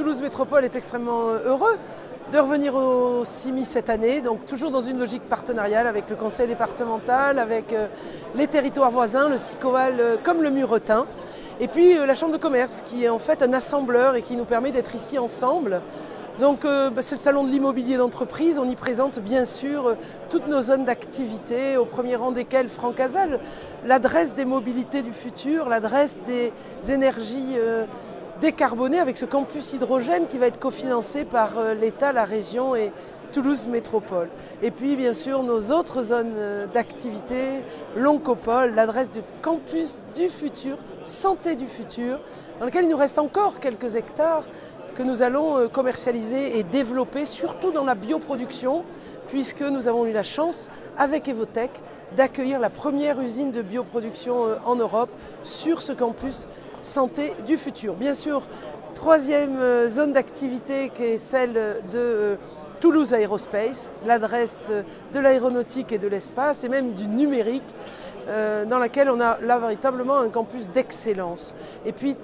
Toulouse Métropole est extrêmement heureux de revenir au CIMI cette année, donc toujours dans une logique partenariale avec le conseil départemental, avec les territoires voisins, le SICOAL comme le Muretin, et puis la Chambre de commerce qui est en fait un assembleur et qui nous permet d'être ici ensemble. Donc c'est le salon de l'immobilier d'entreprise, on y présente bien sûr toutes nos zones d'activité, au premier rang desquelles Franck Hazal, l'adresse des mobilités du futur, l'adresse des énergies décarbonées avec ce campus hydrogène qui va être cofinancé par l'État, la région et Toulouse Métropole. Et puis bien sûr nos autres zones d'activité, l'Oncopole, l'adresse du campus du futur, santé du futur, dans lequel il nous reste encore quelques hectares que nous allons commercialiser et développer, surtout dans la bioproduction, puisque nous avons eu la chance, avec Evotech, d'accueillir la première usine de bioproduction en Europe sur ce campus santé du futur. Bien sûr, troisième zone d'activité qui est celle de Toulouse Aerospace, l'adresse de l'aéronautique et de l'espace et même du numérique, dans laquelle on a là véritablement un campus d'excellence. Et puis,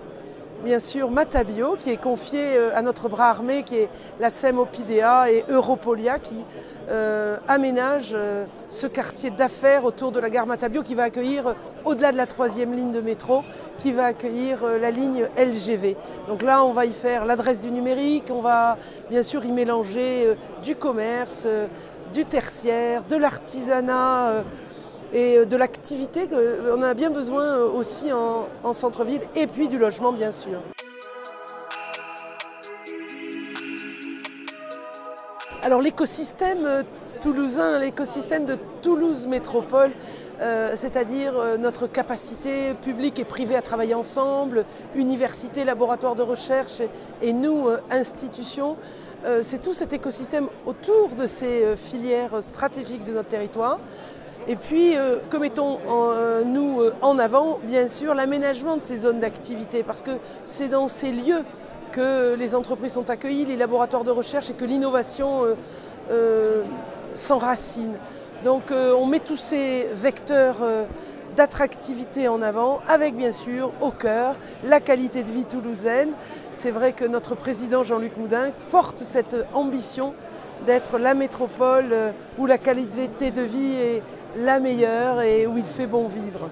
bien sûr, Matabio, qui est confié à notre bras armé, qui est la SEM-Opidea et Europolia, qui aménage ce quartier d'affaires autour de la gare Matabio, qui va accueillir, au-delà de la 3e ligne de métro, qui va accueillir la ligne LGV. Donc là, on va y faire l'adresse du numérique, on va bien sûr y mélanger du commerce, du tertiaire, de l'artisanat, et de l'activité qu'on a bien besoin aussi en centre-ville, et puis du logement bien sûr. Alors l'écosystème toulousain, l'écosystème de Toulouse Métropole, c'est-à-dire notre capacité publique et privée à travailler ensemble, université, laboratoire de recherche et nous, institutions, c'est tout cet écosystème autour de ces filières stratégiques de notre territoire. Et puis, que mettons-nous en avant, bien sûr, l'aménagement de ces zones d'activité, parce que c'est dans ces lieux que les entreprises sont accueillies, les laboratoires de recherche et que l'innovation s'enracine. Donc on met tous ces vecteurs d'attractivité en avant, avec bien sûr au cœur la qualité de vie toulousaine. C'est vrai que notre président Jean-Luc Moudin porte cette ambition d'être la métropole où la qualité de vie est la meilleure et où il fait bon vivre.